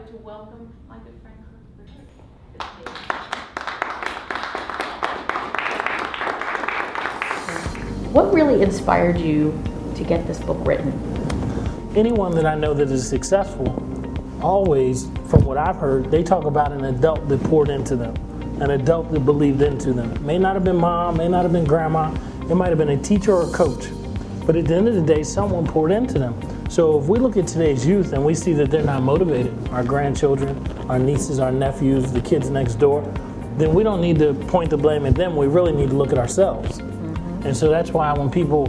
like to welcome my good friend Kirk Berry. What really inspired you to get this book written? Anyone that I know that is successful, always, from what I've heard, they talk about an adult that poured into them, an adult that believed into them. It may not have been mom, may not have been grandma, it might have been a teacher or a coach, but at the end of the day, someone poured into them. So if we look at today's youth and we see that they're not motivated, our grandchildren, our nieces, our nephews, the kids next door, then we don't need to point the blame at them, we really need to look at ourselves. And so that's why when people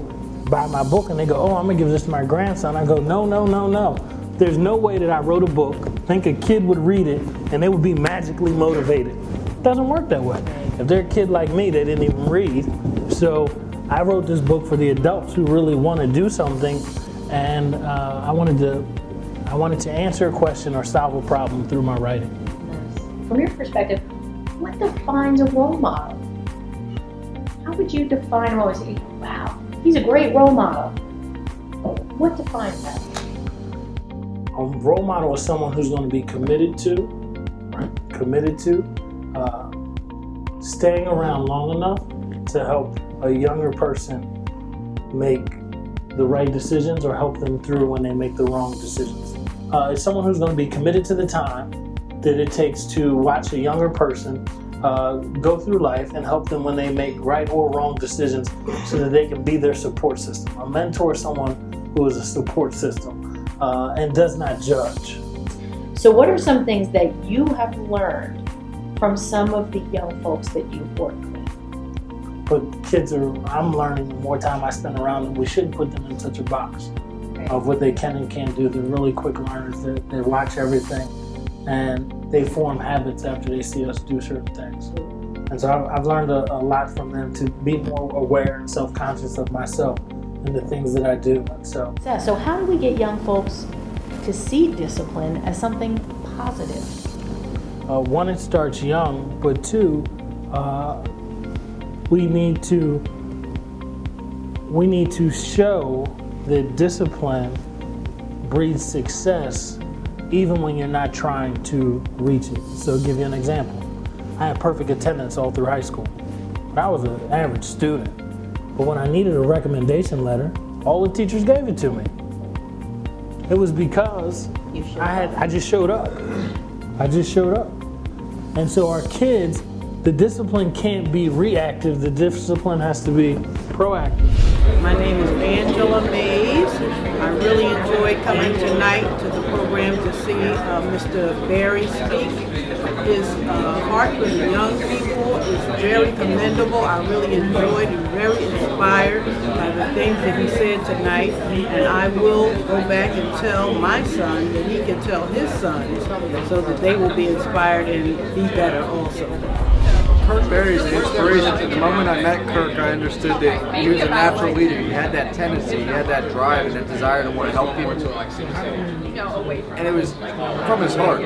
buy my book and they go, oh, I'm gonna give this to my grandson, I go, no, no, no, no. There's no way that I wrote a book, think a kid would read it, and they would be magically motivated. It doesn't work that way. If they're a kid like me, they didn't even read. So I wrote this book for the adults who really want to do something, and I wanted to answer a question or solve a problem through my writing. From your perspective, what defines a role model? How would you define a role model? Say, wow, he's a great role model. What defines that? A role model is someone who's going to be committed to staying around long enough to help a younger person make the right decisions or help them through when they make the wrong decisions. It's someone who's going to be committed to the time that it takes to watch a younger person go through life and help them when they make right or wrong decisions so that they can be their support system. A mentor is someone who is a support system and does not judge. So what are some things that you have learned from some of the young folks that you've worked with? But I'm learning the more time I spend around them, we shouldn't put them in such a box of what they can and can't do. They're really quick learners. They watch everything and they form habits after they see us do certain things. And so I've learned a lot from them to be more aware and self-conscious of myself and the things that I do. So how do we get young folks to see discipline as something positive? One, it starts young, but two, we need to show that discipline breeds success even when you're not trying to reach it. So I'll give you an example. I had perfect attendance all through high school, but I was an average student. But when I needed a recommendation letter, all the teachers gave it to me. It was because I just showed up. I just showed up. And so our kids, the discipline can't be reactive, the discipline has to be proactive. My name is Angela Mays. I really enjoyed coming tonight to the program to see Mr. Berry speak. His heart for the young people is very commendable. I really enjoyed and very inspired by the things that he said tonight. And I will go back and tell my son that he can tell his sons so that they will be inspired and be better also. Kirk Berry is an inspiration. The moment I met Kirk, I understood that he was a natural leader. He had that tendency, he had that drive and that desire to want to help people. And it was from his heart.